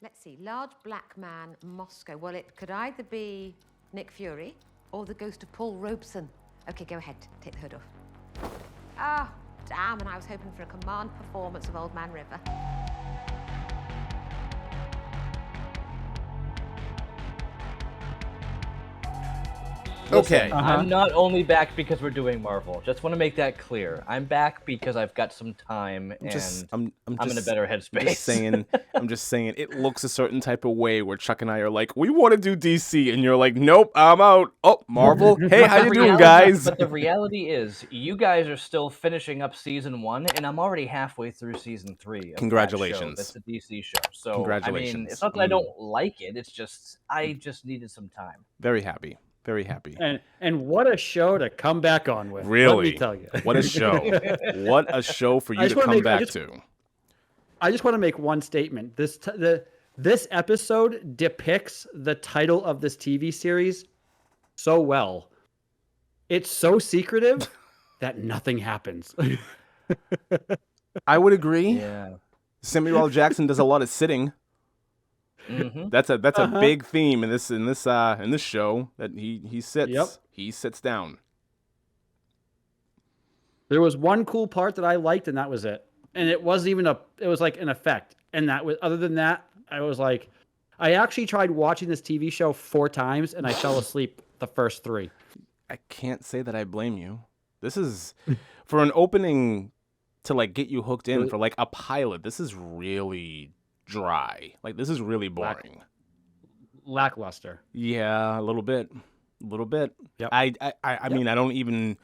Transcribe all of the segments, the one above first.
Let's see. Large black man, Moscow. Well, it could either be Nick Fury or the ghost of Paul Robeson. Okay, go ahead. Take the hood off. Ah, damn, and I was hoping for a command performance of Old Man River. Okay. I'm not only back because we're doing Marvel. Just want to make that clear. I'm back because I've got some time and I'm in a better headspace. I'm just saying it looks a certain type of way where Chuck and I are like, we want to do DC, and you're like, nope, I'm out. Oh, Marvel. Hey, how you doing, guys? But the reality is, you guys are still finishing up season 1, and I'm already halfway through season 3 of Congratulations. that show. That's a DC show. So Congratulations. I mean, it's not that I don't like it. It's just I just needed some time. Very happy. Very happy. And what a show to come back on with. Really? Let me tell you. What a show. What a show for you to come back to. I just want to make one statement. This episode depicts the title of this TV series so well. It's so secretive that nothing happens. I would agree. Yeah. Samuel L. Jackson does a lot of sitting. Mm-hmm. That's a big theme in this show that he sits. Yep. He sits down. There was one cool part that I liked, and that was it. And it wasn't even it was like an effect. And that was, other than that, I was like, I actually tried watching this TV show 4 times, and I fell asleep the first 3. I can't say that I blame you. This is for an opening to like get you hooked in for like a pilot. This is really dry. Like, this is really boring. Lackluster. Yeah, a little bit. Yep. I mean, I don't even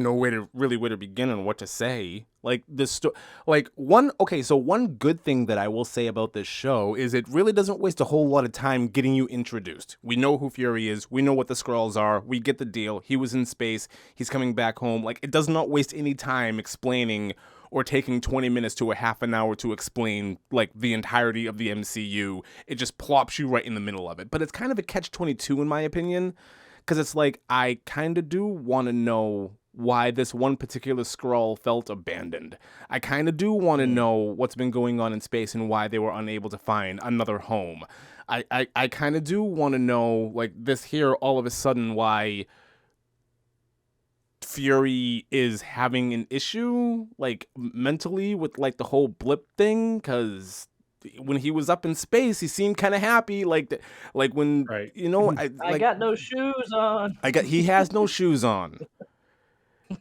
know where to begin on what to say. Like this, one good thing that I will say about this show is it really doesn't waste a whole lot of time getting you introduced. We know who Fury is. We know what the Skrulls are. We get the deal. He was in space. He's coming back home. Like, it does not waste any time explaining or taking 20 minutes to a half an hour to explain like the entirety of the MCU. It just plops you right in the middle of it. But it's kind of a catch-22 in my opinion, because it's like, I kind of do want to know why this one particular Skrull felt abandoned. I kind of do want to know what's been going on in space and why they were unable to find another home. I kind of do want to know, like, this here all of a sudden, why Fury is having an issue, like, mentally with, like, the whole blip thing, because when he was up in space, he seemed kind of happy, like when, right. you know, I got no shoes on. He has no shoes on.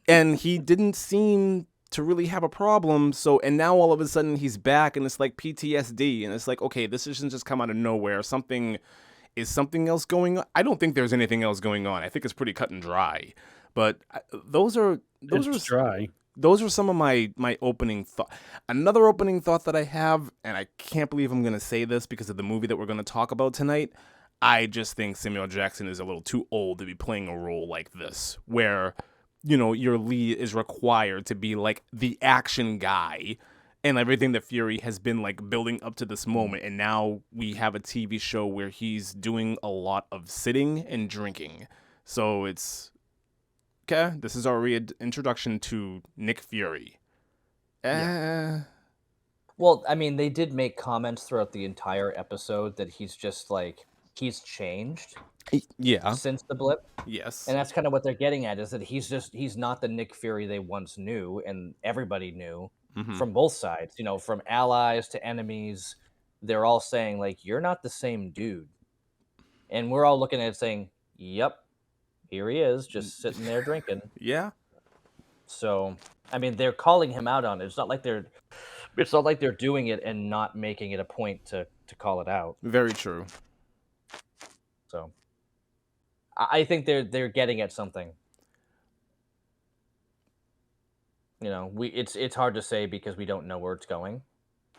And he didn't seem to really have a problem. So, and now all of a sudden he's back and it's like PTSD. And it's like, okay, this doesn't just come out of nowhere. Is something else going on? I don't think there's anything else going on. I think it's pretty cut and dry. But those are dry. Those are some of my opening thoughts. Another opening thought that I have, and I can't believe I'm going to say this because of the movie that we're going to talk about tonight, I just think Samuel L. Jackson is a little too old to be playing a role like this, where, you know, your lead is required to be like the action guy and everything that Fury has been like building up to this moment. And now we have a TV show where he's doing a lot of sitting and drinking. So it's, okay, this is our reintroduction to Nick Fury. Well, I mean, they did make comments throughout the entire episode that he's just like, he's changed. Yeah. Since the blip. Yes. And that's kind of what they're getting at, is that he's not the Nick Fury they once knew and everybody knew from both sides, you know, from allies to enemies. They're all saying, like, you're not the same dude. And we're all looking at it saying, yep, here he is, just sitting there drinking. Yeah. So, I mean, they're calling him out on it. It's not like they're doing it and not making it a point to call it out. Very true. So, I think they're getting at something. You know, it's hard to say because we don't know where it's going,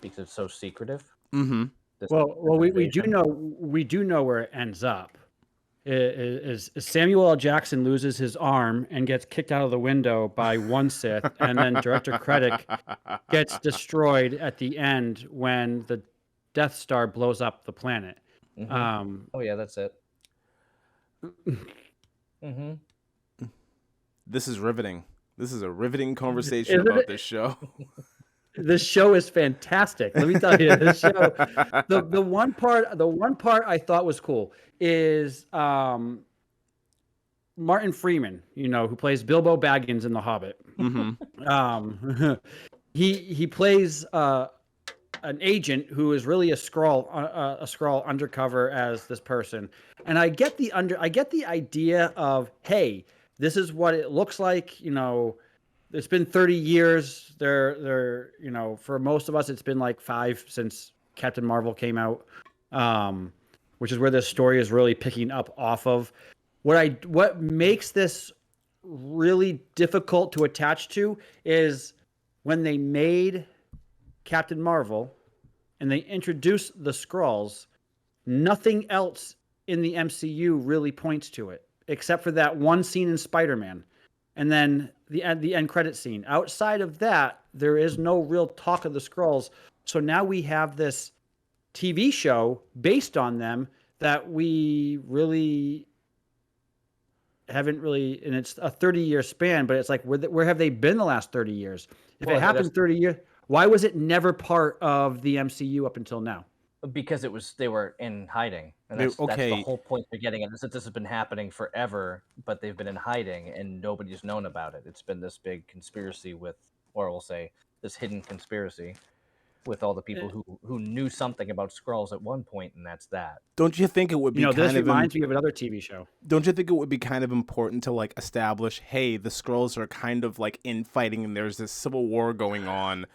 because it's so secretive. Mm-hmm. Well, we do know where it ends up. Is Samuel L. Jackson loses his arm and gets kicked out of the window by one Sith, and then Director Krennic gets destroyed at the end when the Death Star blows up the planet. Mm-hmm. Oh yeah, that's it. Mm-hmm. This is riveting. This is a riveting conversation about this show. This show is fantastic. Let me tell you, this show. The one part I thought was cool is Martin Freeman, who plays Bilbo Baggins in The Hobbit. He plays an agent who is really a Skrull undercover as this person, and I get the idea of, hey, this is what it looks like. It's been 30 years. They're for most of us, it's been like 5 since Captain Marvel came out, which is where this story is really picking up off of. What makes this really difficult to attach to is when they made Captain Marvel and they introduced the Skrulls, nothing else in the MCU really points to it, except for that one scene in Spider-Man. And then the end credit scene. Outside of that, there is no real talk of the Skrulls. So now we have this TV show based on them that we really haven't really, and it's a 30-year span, but it's like, where have they been the last 30 years? If it happened 30 years, why was it never part of the MCU up until now? Because they were in hiding, and that's the whole point they're getting at. Is that this has been happening forever, but they've been in hiding, and nobody's known about it. It's been this big conspiracy or we'll say this hidden conspiracy with all the people who knew something about Skrulls at one point, and that's that. Don't you think it would be this reminds me of another TV show. Don't you think it would be kind of important to like establish, hey, the Skrulls are kind of like infighting, and there's this civil war going on,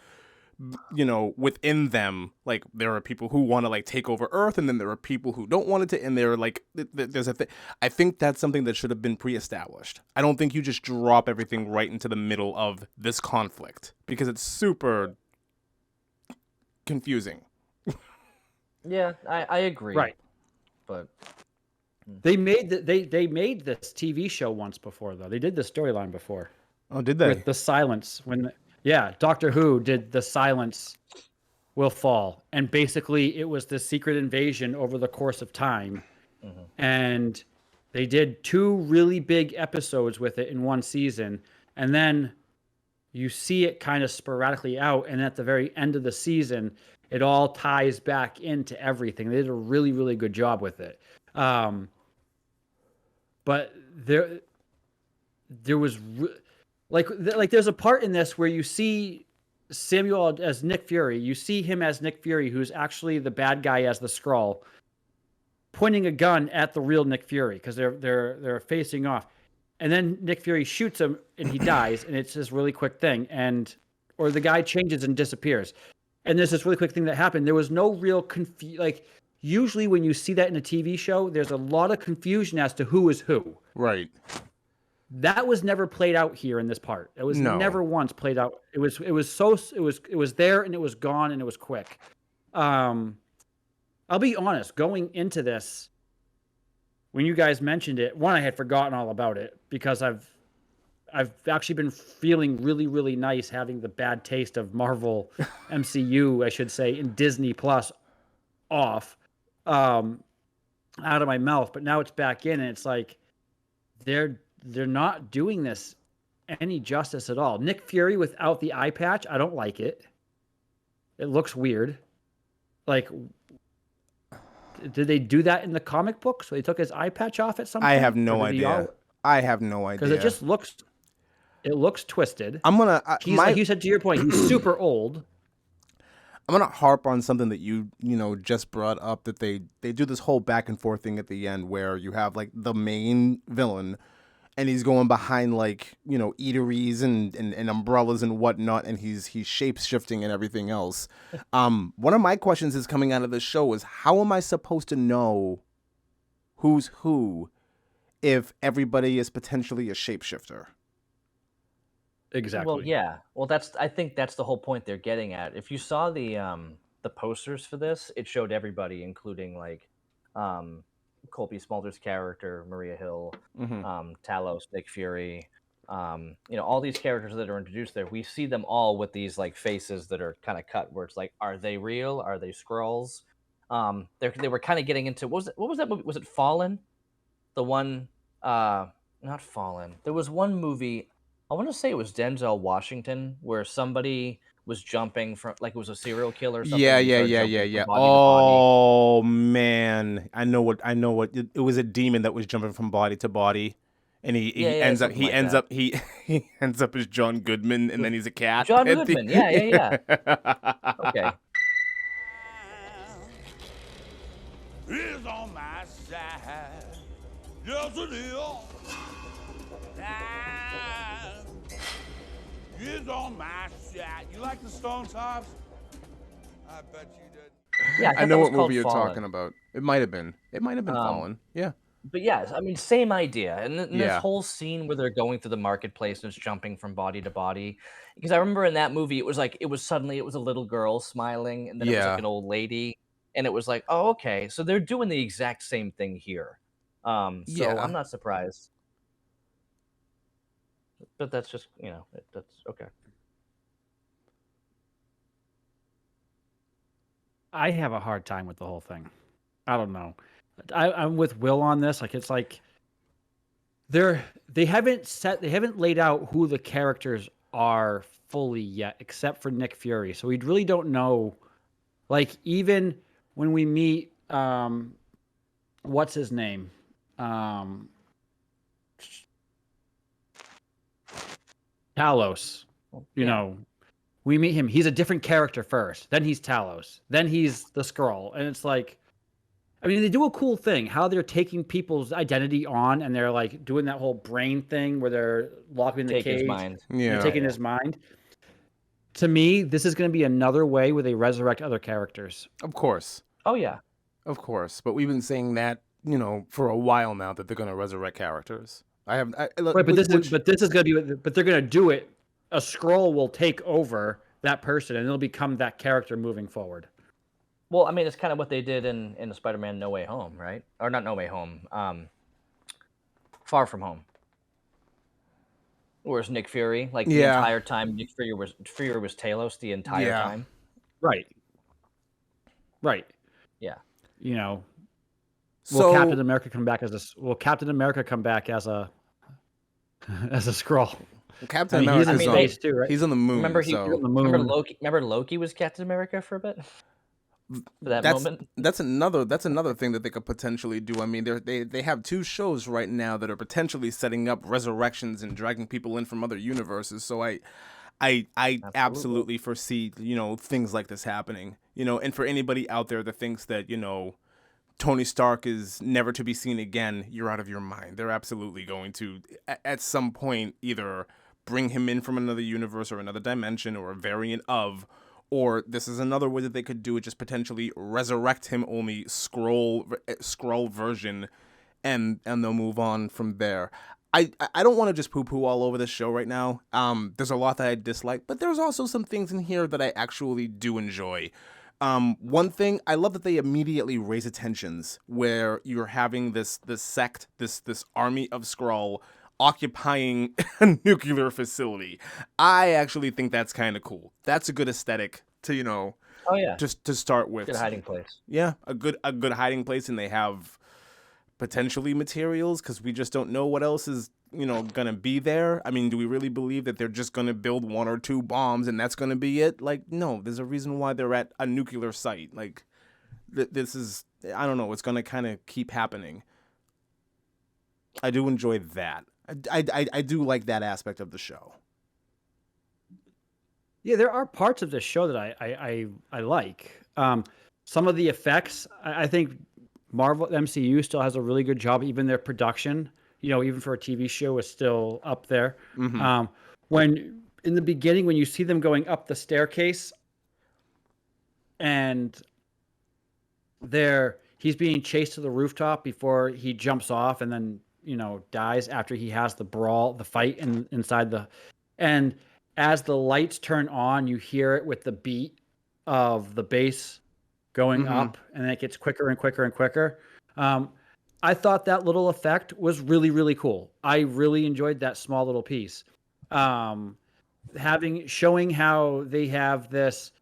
within them. Like there are people who want to like take over Earth, and then there are people who don't want it to, and they're like, there's a thing. I think that's something that should have been pre-established. I don't think you just drop everything right into the middle of this conflict, because it's super confusing. Yeah, I agree. Right. But they made they made this TV show once before, though. They did the storyline before. Oh, did they? With the silence Doctor Who did The Silence Will Fall, and basically it was the secret invasion over the course of time. Mm-hmm. And they did 2 really big episodes with it in one season, and then you see it kind of sporadically out, and at the very end of the season, it all ties back into everything. They did a really, really good job with it. But there was there's a part in this where you see Samuel as Nick Fury. You see him as Nick Fury, who's actually the bad guy as the Skrull, pointing a gun at the real Nick Fury because they're facing off. And then Nick Fury shoots him and he dies, and it's this really quick thing. Or the guy changes and disappears. And there's this really quick thing that happened. There was no real usually when you see that in a TV show, there's a lot of confusion as to who is who. Right. That was never played out here in this part. It was never once played out. It was there and it was gone and it was quick. I'll be honest, going into this, when you guys mentioned it, I had forgotten all about it because I've actually been feeling really, really nice having the bad taste of Marvel MCU, I should say, in Disney Plus off out of my mouth. But now it's back in, and it's like they're not doing this any justice at all. Nick Fury without the eye patch, I don't like it. It looks weird. Like, did they do that in the comic book? So they took his eye patch off at some point? I have no idea. Because it just looks twisted. I'm gonna like you said, to your point, he's super old. I'm gonna harp on something that you just brought up, that they do this whole back and forth thing at the end where you have like the main villain and he's going behind like eateries and umbrellas and whatnot, and he's shape shifting and everything else. One of my questions is coming out of this show is, how am I supposed to know who's who if everybody is potentially a shapeshifter? Exactly. Well, yeah. Well, I think that's the whole point they're getting at. If you saw the posters for this, it showed everybody, including like Colby Smulders' character, Maria Hill, Talos, Nick Fury, all these characters that are introduced there. We see them all with these like faces that are kind of cut, where it's like, are they real? Are they Skrulls? They were kind of getting into what was that movie? Was it Fallen? The one, not Fallen. There was one movie. I want to say it was Denzel Washington, where somebody was jumping from, like, it was a serial killer or something. Yeah, and he yeah, started yeah, jumping yeah, from yeah. body to body. Oh man, I know what. It was a demon that was jumping from body to body, and Yeah, he yeah, ends up something like that. he ends up as John Goodman, and then he's a cat John at the. Goodman. Yeah, yeah, yeah. Okay. Is on my side. Yes, it is. Time is on my side. You like the Stones, Hobbs? I bet you did. Yeah, I I thought know that was what called movie you're Fallen. talking about. It might have been. It might have been Um, Fallen. Yeah. but yeah, I mean, same idea. And this Yeah. whole scene where they're going through the marketplace and it's jumping from body to body. Because I remember in that movie, it was like, it was a little girl smiling, and then it was like Yeah. an old lady. And it was like, oh, okay. So they're doing the exact same thing here. So Yeah. I'm not surprised. But that's just, that's okay. I have a hard time with the whole thing. I don't know. I'm with Will on this. Like it's like they haven't laid out who the characters are fully yet, except for Nick Fury. So we really don't know. Like even when we meet, what's his name? Talos. You Yeah. know, we meet him. He's a different character first. Then he's Talos. Then he's the Skrull. And it's like, I mean, they do a cool thing how they're taking people's identity on and they're like doing that whole brain thing where they're locking in the Take his cage. mind. Yeah. They're taking his mind. To me, this is going to be another way where they resurrect other characters. Of course. Oh, yeah. Of course. But we've been saying that, for a while now that they're going to resurrect characters. Right, but this is going to be, but they're going to do it. A Skrull will take over that person and it'll become that character moving forward. Well, I mean, it's kind of what they did in the Spider-Man No Way Home, right? Or not No Way Home. Far From Home. Whereas Nick Fury, like the Yeah. entire time, Nick Fury was Talos the entire Yeah. time. Right. Yeah. Will So Captain America come back as a Skrull? Captain I mean, he's America's in on, space too, right? he's on the moon. Remember so on the moon. Remember Loki was Captain America for a bit? For that moment? That's another thing that they could potentially do. I mean, they have 2 shows right now that are potentially setting up resurrections and dragging people in from other universes. So I absolutely foresee, things like this happening. And for anybody out there that thinks that, Tony Stark is never to be seen again, you're out of your mind. They're absolutely going to, at some point, either bring him in from another universe or another dimension or a variant of, or this is another way that they could do it, just potentially resurrect him only Skrull version, and they'll move on from there. I don't want to just poo-poo all over this show right now. There's a lot that I dislike, but there's also some things in here that I actually do enjoy. One thing, I love that they immediately raise attentions where you're having this sect, this army of Skrull occupying a nuclear facility. I actually think that's kind of cool. That's a good aesthetic to, Oh, yeah. just to start with. Good hiding place. Yeah, a good hiding place, and they have potentially materials because we just don't know what else is, gonna be there. I mean, do we really believe that they're just gonna build 1 or 2 bombs and that's gonna be it? Like, no, there's a reason why they're at a nuclear site. Like, this is, I don't know, it's gonna kind of keep happening. I do enjoy that. I do like that aspect of the show. Yeah, there are parts of this show that I like. Some of the effects, I think Marvel MCU still has a really good job. Even their production, even for a TV show, is still up there. Mm-hmm. When in the beginning, when you see them going up the staircase, and he's being chased to the rooftop before he jumps off, and then dies after he has the fight inside and as the lights turn on, you hear it with the beat of the bass going up, and then it gets quicker and quicker and quicker. I thought that little effect was really, really cool. I really enjoyed that small little piece. Showing how they have this,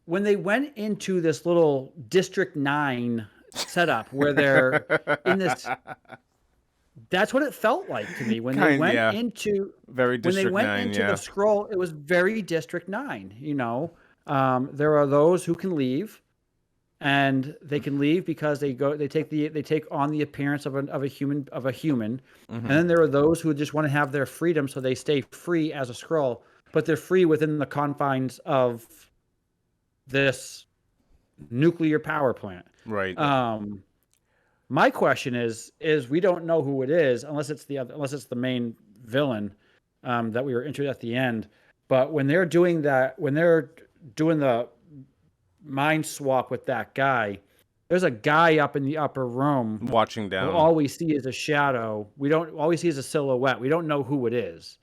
when they went into this little District 9 setup where they're in this, That's what it felt like to me when they Kind- went yeah. into Very when they District went 9, into yeah. the scroll. It was very District 9. There are those who can leave, and they can leave because they take on the appearance of a human, and then there are those who just want to have their freedom, so they stay free as a scroll, but they're free within the confines of this nuclear power plant. Right. My question is we don't know who it is unless it's the main villain that we were introduced at the end. But when they're doing the mind swap with that guy, there's a guy up in the upper room Watching down. all we see is a shadow. All we see is a silhouette. We don't know who it is.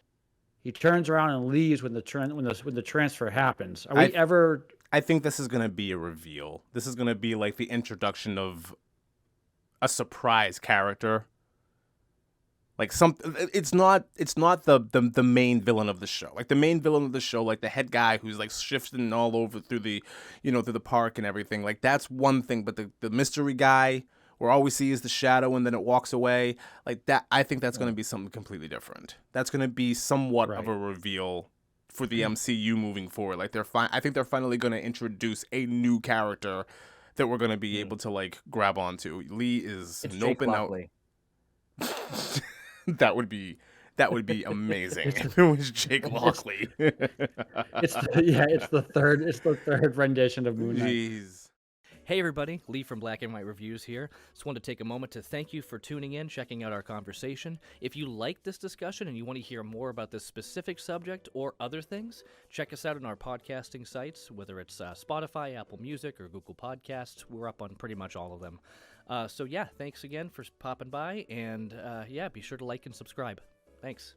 He turns around and leaves when the transfer happens. I think this is going to be a reveal. This is going to be like the introduction of a surprise character. Like it's not the main villain of the show. Like the main villain of the show, like the head guy who's like shifting all over through the park and everything. Like that's one thing, but the mystery guy where all we see is the shadow and then it walks away. Like that, I think that's going to be something completely different. That's going to be somewhat of a reveal for the MCU moving forward. Like I think they're finally going to introduce a new character that we're going to be able to like grab onto. Lee is noping out. That would be amazing if it was Jake Lockley. It's the third rendition of Moon Knight. Jeez. Hey everybody, Lee from Black and White Reviews here. Just wanted to take a moment to thank you for tuning in, checking out our conversation. If you like this discussion and you want to hear more about this specific subject or other things, check us out on our podcasting sites, whether it's Spotify, Apple Music, or Google Podcasts. We're up on pretty much all of them. So yeah, thanks again for popping by, and be sure to like and subscribe. Thanks.